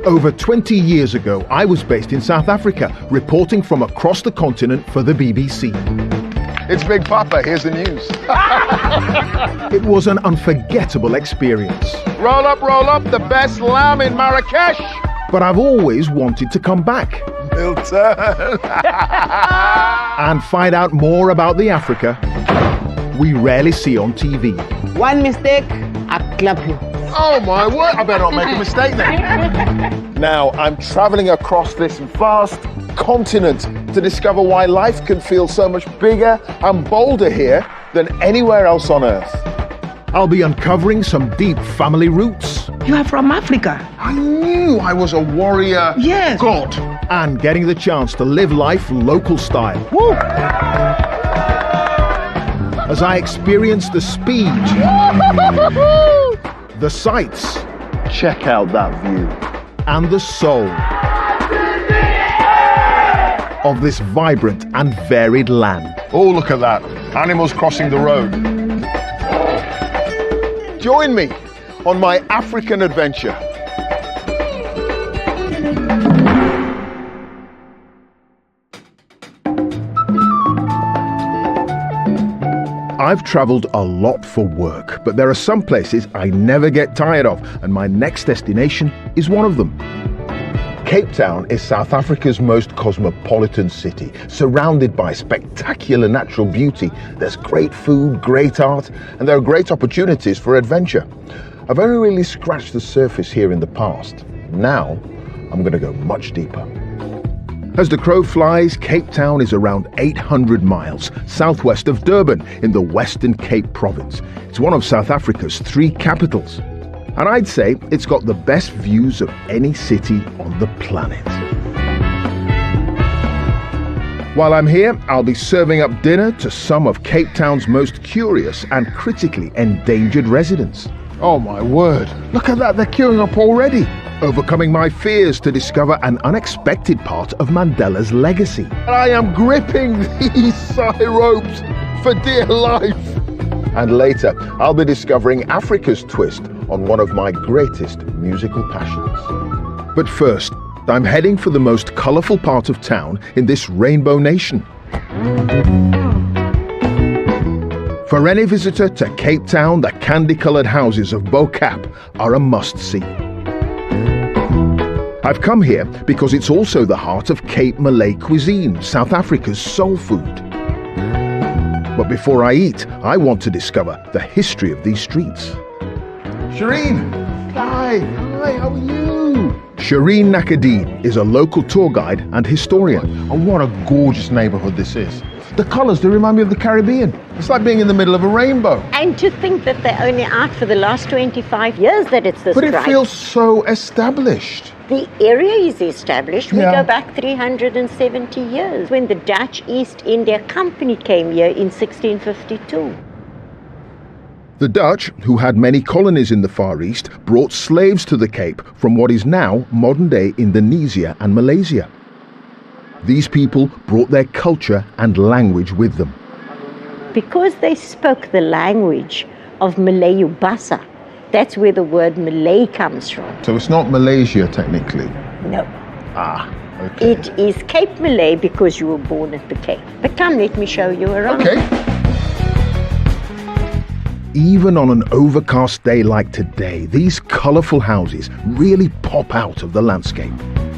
Over 20 years ago, I was based in South Africa, reporting from across the continent for the BBC. It's Big Papa, here's the news. It was an unforgettable experience. Roll up, the best lamb in Marrakesh. But I've always wanted to come back. Milton. And find out more about the Africa we rarely see on TV. One mistake, I clap you. Oh my word, I better not make a mistake then. Now, I'm traveling across this vast continent to discover why life can feel so much bigger and bolder here than anywhere else on Earth. I'll be uncovering some deep family roots. You are from Africa. I knew I was a warrior Yes. god. And getting the chance to live life local style. Woo. As I experience the speed, the sights, Check out that view. and the soul of this vibrant and varied land. Oh, look at that. Animals crossing the road. Join me on my African adventure. I've traveled a lot for work, but there are some places I never get tired of, and my next destination is one of them. Cape Town is South Africa's most cosmopolitan city, surrounded by spectacular natural beauty. There's great food, great art, and there are great opportunities for adventure. I've only really scratched the surface here in the past. Now, I'm going to go much deeper. As the crow flies, Cape Town is around 800 miles southwest of Durban in the Western Cape Province. It's one of South Africa's 3 capitals. And I'd say it's got the best views of any city on the planet. While I'm here, I'll be serving up dinner to some of Cape Town's most curious and critically endangered residents. Oh my word. Look at that, they're queuing up already. Overcoming my fears to discover an unexpected part of Mandela's legacy. I am gripping these side ropes for dear life. And later, I'll be discovering Africa's twist on one of my greatest musical passions. But first, I'm heading for the most colourful part of town in this rainbow nation. For any visitor to Cape Town, the candy-coloured houses of Bo Cap are a must-see. I've come here because it's also the heart of Cape Malay cuisine, South Africa's soul food. But before I eat, I want to discover the history of these streets. Shireen, hi, how are you? Shireen Nakadine is a local tour guide and historian. And what a gorgeous neighborhood this is. The colors, they remind me of the Caribbean. It's like being in the middle of a rainbow. And to think that they're only out for the last 25 years that it's this But it bright. feels so established. The area is established. We Yeah. go back 370 years when the Dutch East India Company came here in 1652. The Dutch, who had many colonies in the Far East, brought slaves to the Cape from what is now modern-day Indonesia and Malaysia. These people brought their culture and language with them. Because they spoke the language of Malayu Basa, that's where the word Malay comes from. So it's not Malaysia technically. No. Okay. It is Cape Malay because you were born at the Cape. But come, let me show you around. Okay. Even on an overcast day like today, these colourful houses really pop out of the landscape.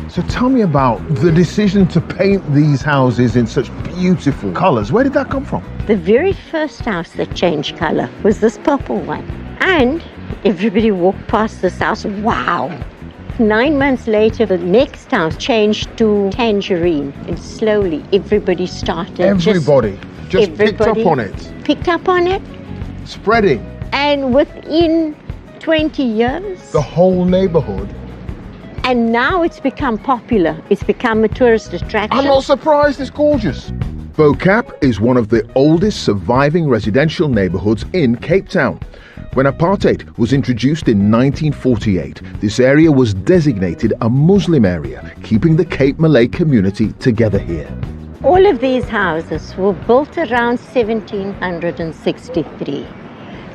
So tell me about the decision to paint these houses in such beautiful colors. Where did that come from? The very first house that changed color was this purple one. And everybody walked past this house, wow. 9 months later, the next house changed to tangerine. And slowly, everybody started. Everybody just picked up on it. Picked up on it. Spreading. And within 20 years, The whole neighborhood. and now it's become popular. It's become a tourist attraction. I'm not surprised, it's gorgeous. Bo Cap is one of the oldest surviving residential neighbourhoods in Cape Town. When apartheid was introduced in 1948, this area was designated a Muslim area, keeping the Cape Malay community together here. All of these houses were built around 1763.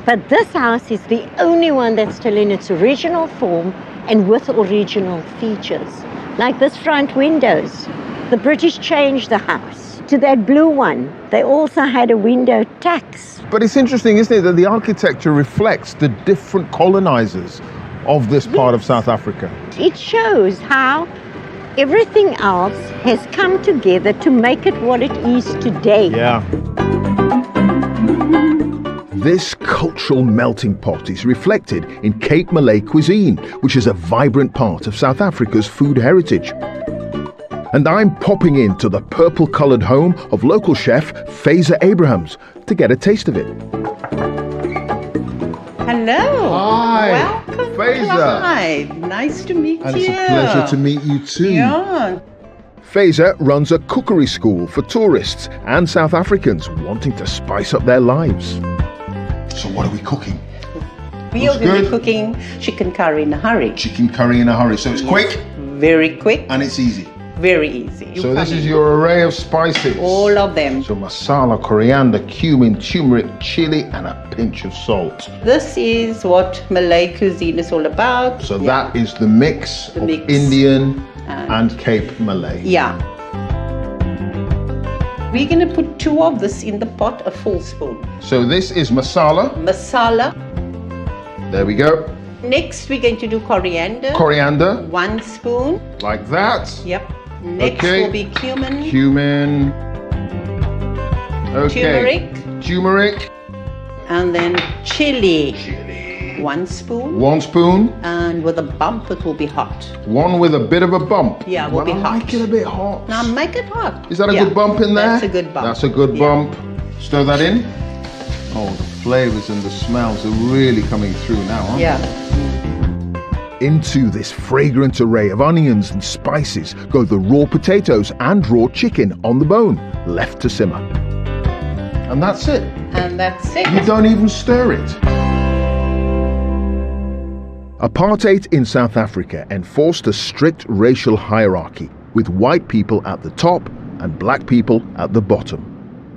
But this house is the only one that's still in its original form and with original features. Like this front windows. The British changed the house to that blue one. They also had a window tax. But it's interesting, isn't it, that the architecture reflects the different colonizers of this part of South Africa. It shows how everything else has come together to make it what it is today. Yeah. This cultural melting pot is reflected in Cape Malay cuisine, which is a vibrant part of South Africa's food heritage. And I'm popping into the purple-coloured home of local chef Fazer Abrahams to get a taste of it. Hello. Hi. Welcome, Fazer. Clive. Nice to meet And you. it's a pleasure to meet you too. Yeah. Fazer runs a cookery school for tourists and South Africans wanting to spice up their lives. So what are we cooking? We are Looks going to be good. cooking chicken curry in a hurry. Chicken curry in a hurry. So it's quick Very quick, and it's easy. very easy. You So this come is in. your array of spices. all of them. So masala, coriander, cumin, turmeric, chili, and a pinch of salt. This is what Malay cuisine is all about. So that is the mix The of mix. Indian and Cape Malay. Yeah. We're going to put 2 of this in the pot, a full spoon. So this is masala. Masala. There we go. Next, we're going to do coriander. Coriander, 1 spoon. like that. Yep. Next Okay. will be cumin. Cumin. Okay. Turmeric. Turmeric. And then chili. 1 spoon. 1 spoon. And with a bump, it will be hot. One with a bit of a bump. Yeah, will well, be I hot. like it a bit hot. Now make it hot. Is that a Yeah, good bump in there? That's a good bump. That's a good Yeah. bump. Stir that in. Oh, the flavors and the smells are really coming through now, aren't Yeah. Into this fragrant array of onions and spices go the raw potatoes and raw chicken on the bone, left to simmer. they? And that's it. And that's it. You don't even stir it. Apartheid in South Africa enforced a strict racial hierarchy, with white people at the top and black people at the bottom.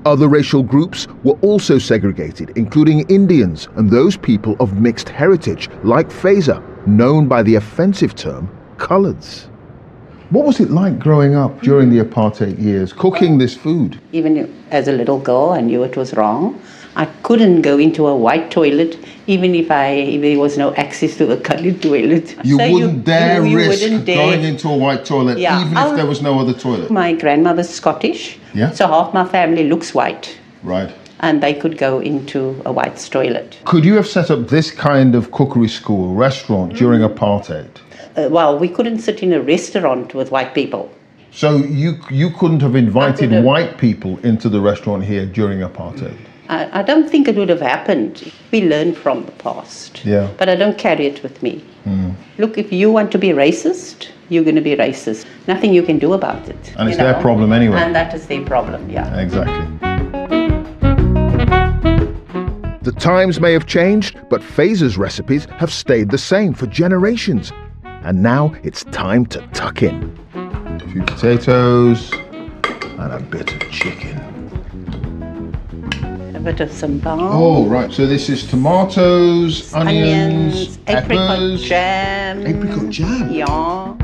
Other racial groups were also segregated, including Indians and those people of mixed heritage, like Fazer, known by the offensive term coloureds. What was it like growing up during the apartheid years, cooking this food? Even as a little girl, I knew it was wrong. I couldn't go into a white toilet, even if there was no access to a colored toilet. You So wouldn't dare you risk wouldn't dare. going into a white toilet, Yeah, even if there was no other toilet. My grandmother's Scottish, Yeah. so half my family looks white, Right. and they could go into a white toilet. Could you have set up this kind of cookery school, restaurant during apartheid? Well, we couldn't sit in a restaurant with white people. So you couldn't have invited couldn't. white people into the restaurant here during apartheid? I don't think it would have happened. We learn from the past. Yeah. But I don't carry it with me. Look, if you want to be racist, you're going to be racist. Nothing you can do about it. And it's you their know? problem anyway. And that is their problem, yeah. Exactly. The times may have changed, but Fazer's recipes have stayed the same for generations. And now it's time to tuck in. A few potatoes and a bit of chicken. A bit of sambal. Oh, right. So this is tomatoes, onions, apricot peppers. jam. Apricot jam? Yeah.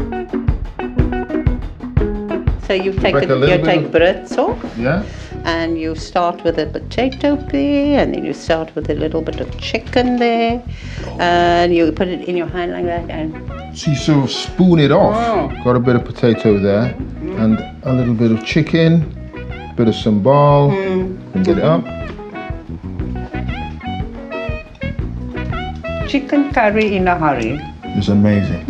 So you take Like a little you bit take of- britzel Yeah? and you start with a potato pea and then you start with a little bit of chicken there and you put it in your hand like that and So you sort of spoon it off. Oh. Got a bit of potato there and a little bit of chicken, bit of sambal. And get it up. chicken curry in a hurry. It's amazing.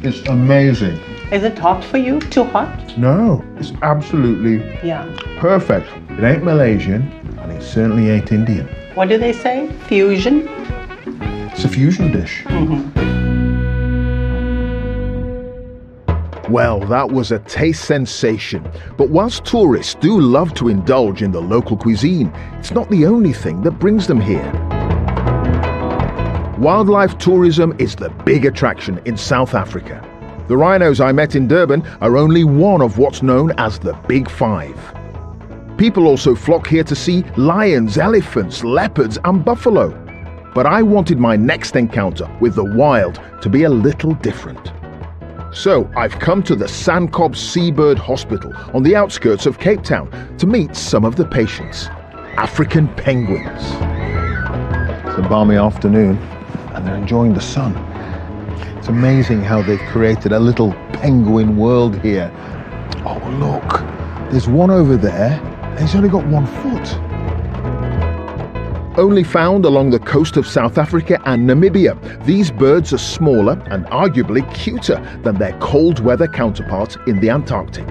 It's amazing. Is it hot for you? Too hot? No, it's absolutely Yeah. perfect. It ain't Malaysian and it certainly ain't Indian. What do they say? Fusion? It's a fusion dish. Well, that was a taste sensation. But whilst tourists do love to indulge in the local cuisine, it's not the only thing that brings them here. Wildlife tourism is the big attraction in South Africa. The rhinos I met in Durban are only one of what's known as the Big Five. People also flock here to see lions, elephants, leopards and buffalo. But I wanted my next encounter with the wild to be a little different. So I've come to the Sandcob Seabird Hospital on the outskirts of Cape Town to meet some of the patients. African penguins. It's a balmy afternoon and they're enjoying the sun. It's amazing how they've created a little penguin world here. Oh look, there's one over there and he's only got 1 foot. Only found along the coast of South Africa and Namibia, these birds are smaller and arguably cuter than their cold weather counterparts in the Antarctic.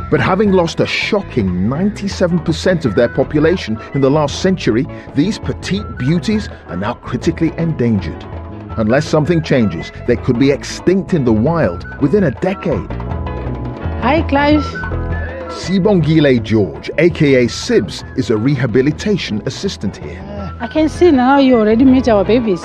But having lost a shocking 97% of their population in the last century, these petite beauties are now critically endangered. Unless something changes, they could be extinct in the wild within a decade. Hi, Clive. Sibongile George, aka Sibs, is a rehabilitation assistant here. I can see now you already met our babies.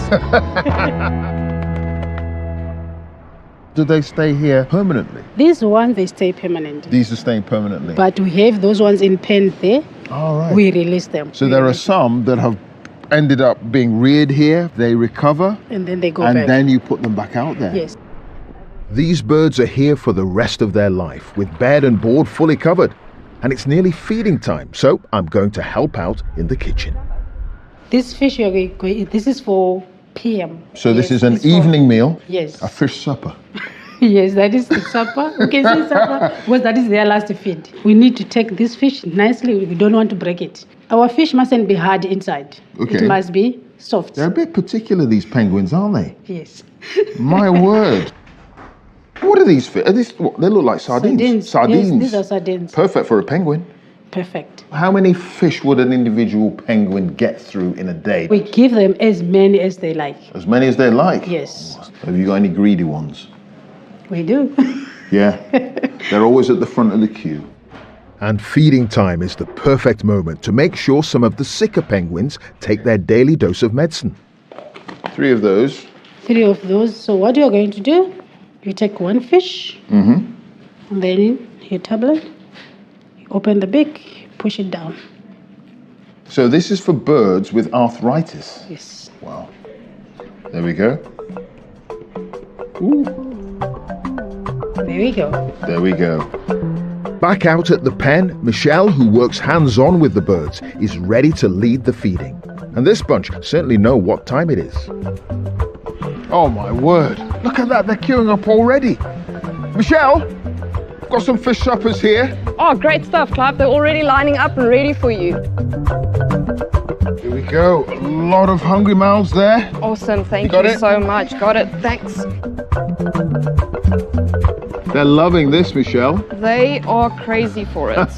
Do they stay here permanently? These ones, they stay permanent. These are staying permanently. But we have those ones in pen there. All right. We release them. So there are some that have ended up being reared here, they recover, And then they go and back. then you put them back out there. Yes. These birds are here for the rest of their life, with bed and board fully covered. And it's nearly feeding time, so I'm going to help out in the kitchen. This fish, this is for PM. So this Yes, is an it's for- evening meal, Yes. a fish supper. Yes, that is the supper. You can see supper because that is their last feed. We need to take this fish nicely. We don't want to break it. Our fish mustn't be hard inside. Okay. It must be soft. They're a bit particular, these penguins, aren't they? Yes. My word. What are these fish? Are these, what, they look like sardines. Yes, these are sardines. Perfect for a penguin. Perfect. How many fish would an individual penguin get through in a day? We give them as many as they like. As many as they like? Yes, Have you got any greedy ones? we do. Yeah. They're always at the front of the queue. And feeding time is the perfect moment to make sure some of the sicker penguins take their daily dose of medicine. 3 of those. 3 of those. So what you're going to do, you take 1 fish, and then your tablet, you open the beak, push it down. So this is for birds with arthritis. Yes. Wow. There we go. Ooh. There we go. There we go. Back out at the pen, Michelle, who works hands-on with the birds, is ready to lead the feeding. And this bunch certainly know what time it is. Oh my word, look at that, they're queuing up already. Michelle, got some fish suppers here. Oh, great stuff, Clive. They're already lining up and ready for you. Here we go, a lot of hungry mouths there. Awesome. Thank got you it? so much. Got it. Thanks. They're loving this, Michelle. They are crazy for it.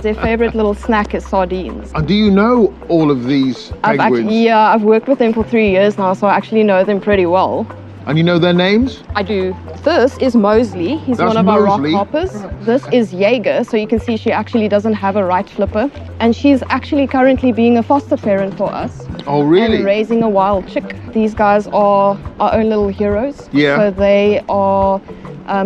Their favorite little snack is sardines. And do you know all of these penguins? I've worked with them for 3 years now, so I actually know them pretty well. And you know their names? I do. This is Mosley. He's That's one of our rock Mosley. hoppers. This is Jaeger, so you can see she actually doesn't have a right flipper. And she's actually currently being a foster parent for us. Oh, really? And raising a wild chick. These guys are our own little heroes. Yeah. So they are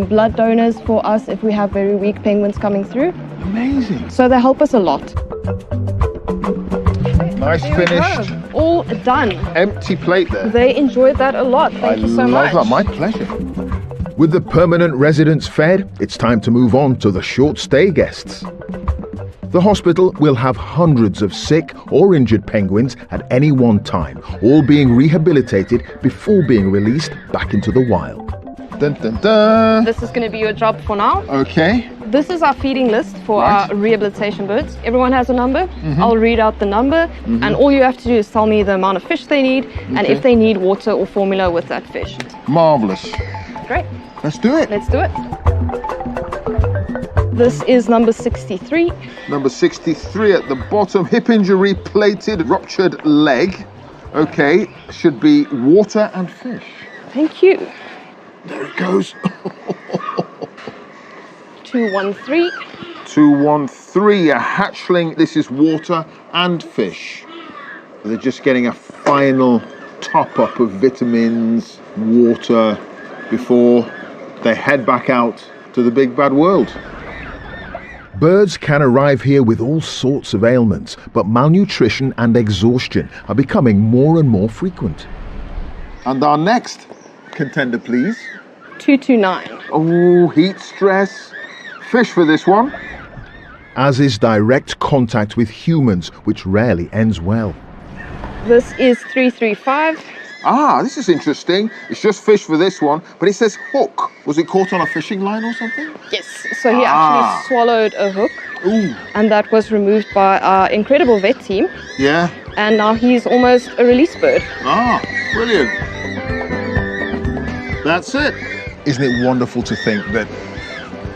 blood donors for us if we have very weak penguins coming through. Amazing. So they help us a lot. Nice There we finished. go. All done. Empty plate there. They enjoyed that a lot. Thank you so much. That. My pleasure. With the permanent residents fed, it's time to move on to the short stay guests. The hospital will have hundreds of sick or injured penguins at any one time, all being rehabilitated before being released back into the wild. Dun, dun, dun. This is going to be your job for now. Okay. This is our feeding list for Right. our rehabilitation birds. Everyone has a number. I'll read out the number, and all you have to do is tell me the amount of fish they need and if they need water or formula with that fish. Marvelous. Great. Let's do it. Let's do it. This is number 63. Number 63 at the bottom, hip injury, plated, ruptured leg. Okay, should be water and fish. Thank you. There it goes. 213. 213, a hatchling. This is water and fish. They're just getting a final top up of vitamins, water, before they head back out to the big bad world. Birds can arrive here with all sorts of ailments, but malnutrition and exhaustion are becoming more and more frequent. And our next contender, please. 229. Oh, heat stress. Fish for this one. As is direct contact with humans, which rarely ends well. This is 335. Ah, this is interesting. It's just fish for this one, but it says hook. Was it caught on a fishing line or something? Yes. So he actually swallowed a hook. Ooh. And that was removed by our incredible vet team. Yeah. And now he's almost a release bird. Ah, brilliant. That's it. Isn't it wonderful to think that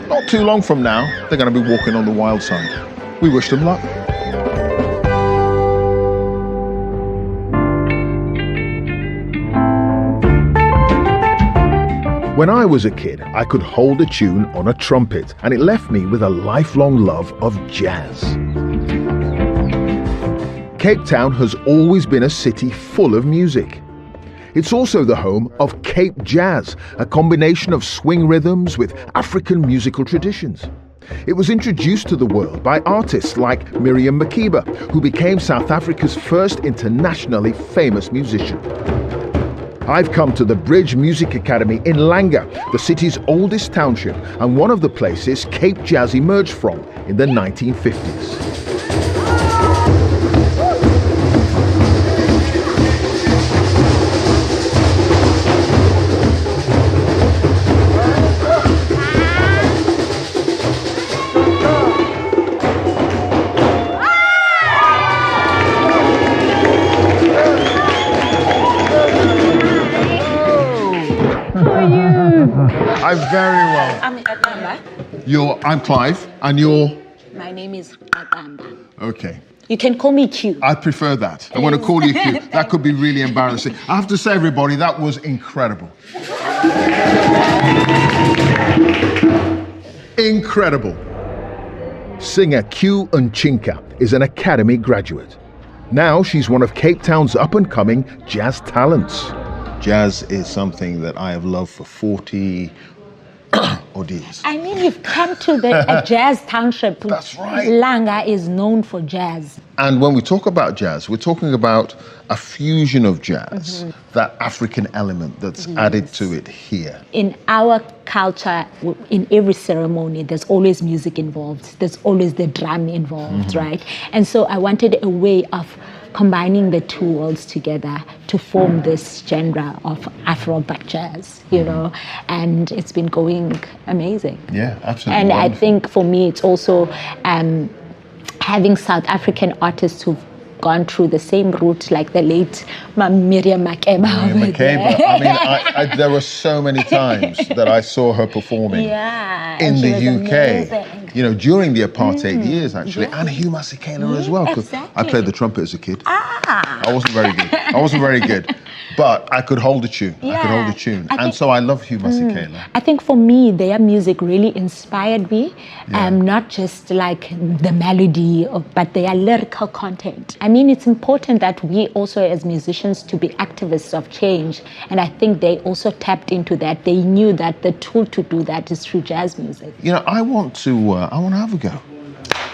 not too long from now, they're going to be walking on the wild side. We wish them luck. When I was a kid, I could hold a tune on a trumpet, and it left me with a lifelong love of jazz. Cape Town has always been a city full of music. It's also the home of Cape Jazz, a combination of swing rhythms with African musical traditions. It was introduced to the world by artists like Myrie who became South Africa's first internationally famous musician. I've come to the Bridge Music Academy in Langa, the city's oldest township, and one of the places Cape Jazz emerged from in the 1950s. I'm very well. I'm Atamba. I'm Clive, and you're... My name is Atamba. Okay. You can call me Q. I prefer that. I want to call you Q. That could be really embarrassing. I have to say, everybody, that was incredible. Incredible. Singer Q Nchinka is an Academy graduate. Now she's one of Cape Town's up-and-coming jazz talents. Jazz is something that I have loved for 40 odd years. I mean, you've come to a jazz township. That's right. Langa is known for jazz. And when we talk about jazz, we're talking about a fusion of jazz, that African element that's added to it here. In our culture, in every ceremony, there's always music involved. There's always the drum involved, right? And so I wanted a way of combining the two worlds together to form this genre of Afro-Black jazz, you know, and it's been going amazing. Yeah, absolutely. And wonderful. I think for me, it's also having South African artists who've gone through the same route, like the late Myrie over there. I mean, there were so many times that I saw her performing in the UK. Amazing. You know, during the apartheid years, actually, and Hugh Masekela as well. 'Cause I played the trumpet as a kid. I wasn't very good. But I could hold a tune. I could hold a tune. And so I love Hugh Masekela. I think for me, their music really inspired me. Not just like the melody, but their lyrical content. I mean, it's important that we also as musicians to be activists of change. And I think they also tapped into that. They knew that the tool to do that is through jazz music. You know, I want to have a go.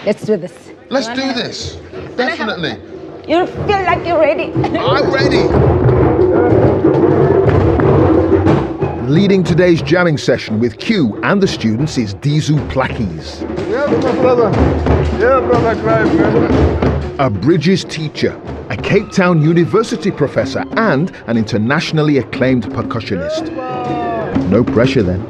Let's do this. Let's do this. Definitely. You feel like you're ready. I'm ready. Leading today's jamming session with Q and the students is Dizu Plakis. Yeah, my brother. Yeah, brother Clive. A Bridges teacher, a Cape Town University professor, and an internationally acclaimed percussionist. No pressure then.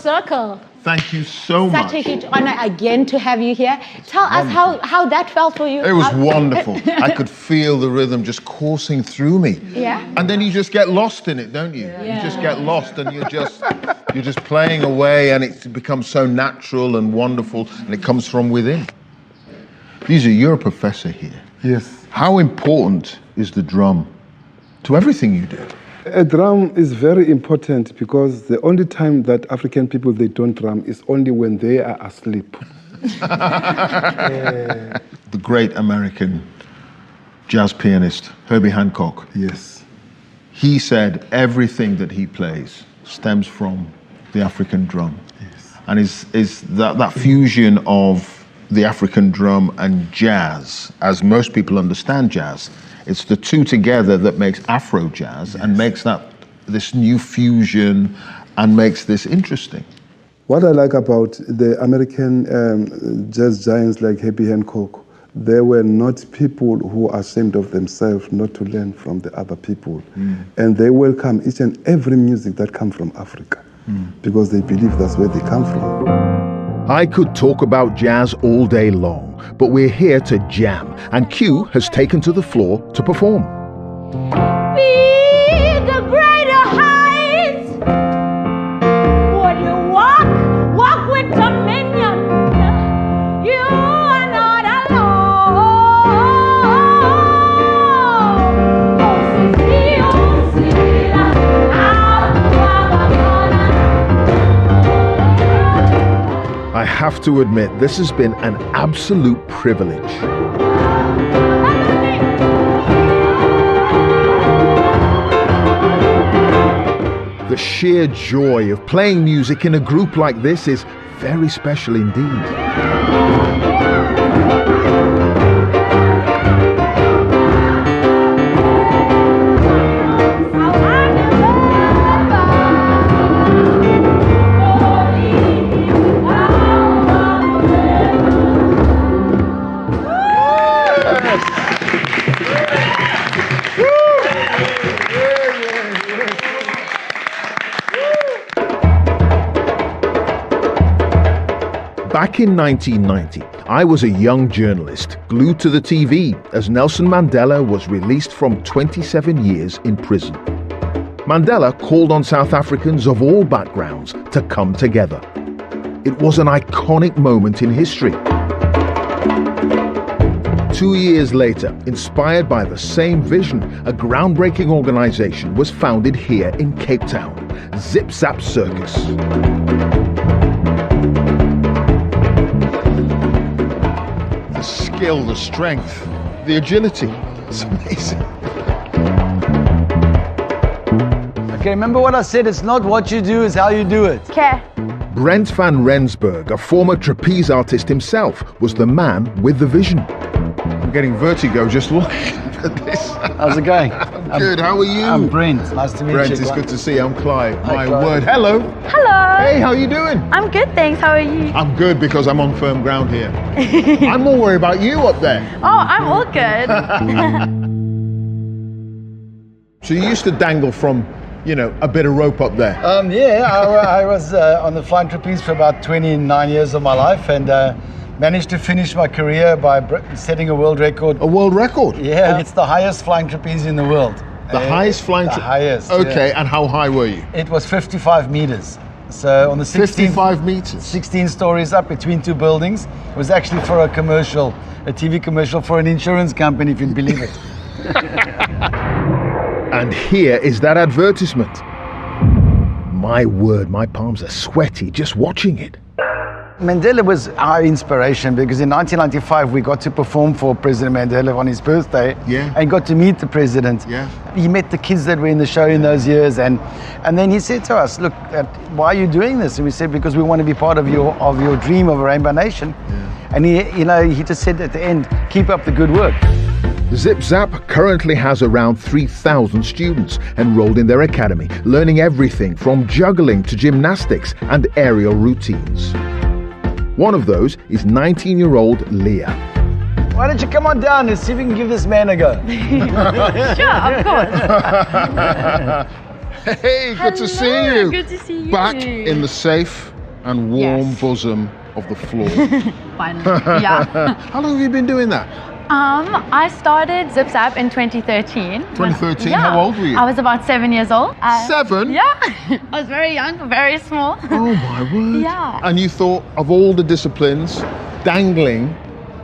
Circle. Thank you so much. Such a huge honor again to have you here. Tell us how that felt for you. It was wonderful. I could feel the rhythm just coursing through me. Yeah. And then you just get lost in it, don't you? Yeah. You just get lost and you're just playing away, and it becomes so natural and wonderful, and it comes from within. You're a professor here. Yes. How important is the drum to everything you do? A drum is very important because the only time that African people, they don't drum is only when they are asleep. The great American jazz pianist, Herbie Hancock. Yes. He said everything that he plays stems from the African drum. Yes. And is that fusion of the African drum and jazz, as most people understand jazz, it's the two together that makes Afro jazz and makes this new fusion and makes this interesting. What I like about the American jazz giants like Herbie Hancock, they were not people who are ashamed of themselves not to learn from the other people. And they welcome each and every music that comes from Africa because they believe that's where they come from. I could talk about jazz all day long, but we're here to jam, and Q has taken to the floor to perform. Be the greater heights. Would you walk with dominion? You are not I have to admit, this has been an absolute privilege. The sheer joy of playing music in a group like this is very special indeed. Back in 1990, I was a young journalist glued to the TV as Nelson Mandela was released from 27 years in prison. Mandela called on South Africans of all backgrounds to come together. It was an iconic moment in history. 2 years later, inspired by the same vision, a groundbreaking organization was founded here in Cape Town, Zip Zap Circus. The skill, the strength, the agility, it's amazing. Okay, remember what I said, it's not what you do, it's how you do it. Okay. Brent van Rensburg, a former trapeze artist himself, was the man with the vision. I'm getting vertigo just looking at this. How's it going? I'm good, how are you? I'm Brent, nice to meet you. Brent, it's good to see you. I'm Clive. Hi, My Clive. word. Hello. Hello. Hey, how are you doing? I'm good, thanks. How are you? I'm good because I'm on firm ground here. I'm more worried about you up there. Oh, I'm all good. So you used to dangle from, a bit of rope up there. I was on the flying trapeze for about 29 years of my life and managed to finish my career by setting a world record. A world record? Yeah, it's the highest flying trapeze in the world. The highest flying trapeze? The highest. Okay, yeah. And how high were you? It was 55 meters. So on the 55 meters? 16 stories up between two buildings. It was actually for a commercial, a TV commercial for an insurance company, if you can believe it. And here is that advertisement. My word, my palms are sweaty just watching it. Mandela was our inspiration because in 1995 we got to perform for President Mandela on his birthday and got to meet the president. Yeah. He met the kids that were in the show in those years and then he said to us, look, why are you doing this? And we said, because we want to be part of your dream of a Rainbow Nation. Yeah. And he just said at the end, keep up the good work. Zip Zap currently has around 3,000 students enrolled in their academy, learning everything from juggling to gymnastics and aerial routines. One of those is 19-year-old Leah. Why don't you come on down and see if we can give this man a go? Sure, of course. Hey, good to see you. Good to see you. Back in the safe and warm bosom of the floor. Finally, yeah. How long have you been doing that? I started Zip Zap in 2013. 2013? How old were you? I was about 7 years old. 7? Yeah. I was very young, very small. Oh my word. Yeah. And you thought of all the disciplines, dangling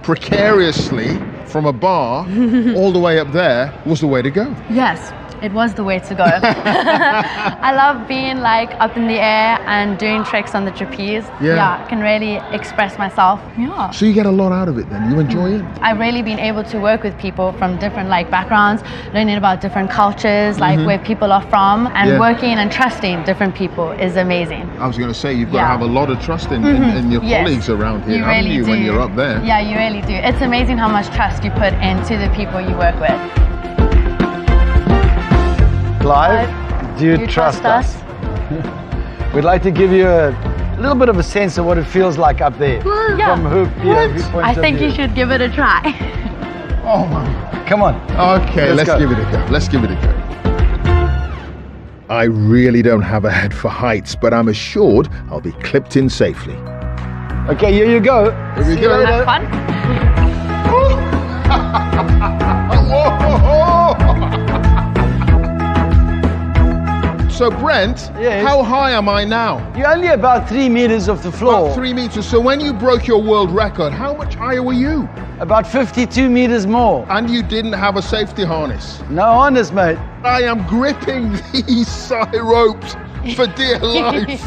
precariously from a bar all the way up there was the way to go. Yes, it was the way to go. I love being like up in the air and doing tricks on the trapeze. Yeah. I can really express myself. Yeah. So you get a lot out of it then, you enjoy it? I've really been able to work with people from different like backgrounds, learning about different cultures, like where people are from, and working and trusting different people is amazing. I was going to say, you've got to have a lot of trust in your colleagues around here, haven't you, when you're up there? Yeah, you really do. It's amazing how much trust you put into the people you work with. Clive, do you trust us? We'd like to give you a little bit of a sense of what it feels like up there. Yeah. From her point I of think view. you should give it a try. Oh my. Come on. Okay, let's give it a go. Let's give it a go. I really don't have a head for heights, but I'm assured I'll be clipped in safely. Okay, here you go. Here we go. Have fun. So Brent, Yes. how high am I now? You're only about 3 meters off the floor. About 3 meters. So when you broke your world record, how much higher were you? About 52 meters more. And you didn't have a safety harness. No honest, mate. I am gripping these side ropes for dear life.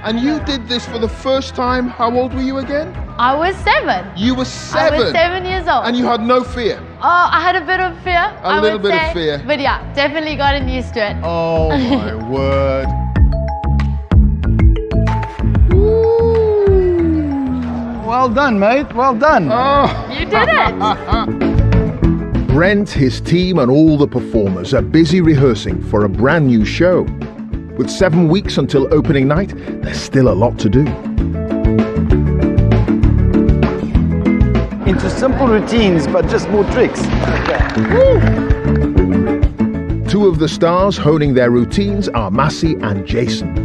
And you did this for the first time. How old were you again? I was 7. You were 7. I was 7 years old. And you had no fear. Oh, I had a bit of fear. A little bit of fear. But yeah, definitely gotten used to it. Oh my word. Well done, mate. Well done. You did it. Brent, his team, and all the performers are busy rehearsing for a brand new show. With 7 weeks until opening night, there's still a lot to do. Into simple routines, but just more tricks. Two of the stars honing their routines are Massey and Jason.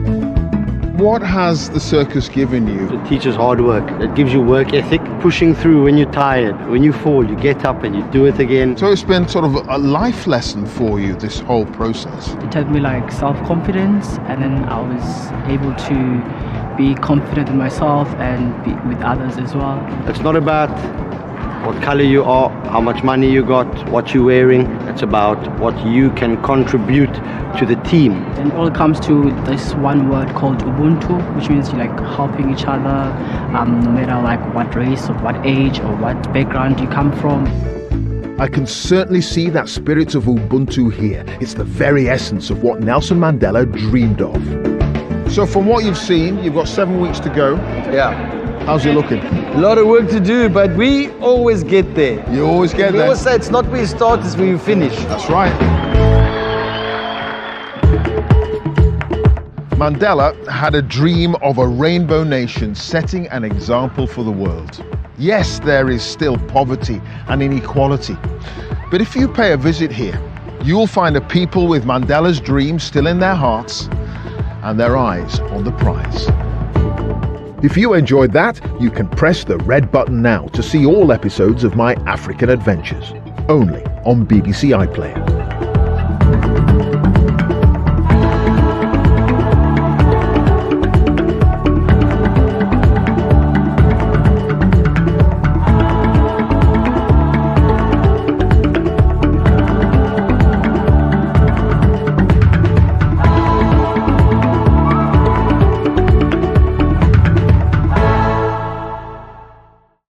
What has the circus given you? It teaches hard work. It gives you work ethic, pushing through when you're tired. When you fall, you get up and you do it again. So it's been sort of a life lesson for you, this whole process. It taught me like self-confidence, and then I was able to be confident in myself and be with others as well. It's not about what color you are, how much money you got, what you're wearing. It's about what you can contribute to the team. And it all comes to this one word called Ubuntu, which means you like helping each other, no matter like what race or what age or what background you come from. I can certainly see that spirit of Ubuntu here. It's the very essence of what Nelson Mandela dreamed of. So from what you've seen, you've got 7 weeks to go. Yeah. How's it looking? A lot of work to do, but we always get there. You always get We there. always say it's not where you start, it's where you finish. That's right. Mandela had a dream of a rainbow nation setting an example for the world. Yes, there is still poverty and inequality. But if you pay a visit here, you'll find a people with Mandela's dream still in their hearts and their eyes on the prize. If you enjoyed that, you can press the red button now to see all episodes of my African adventures, only on BBC iPlayer.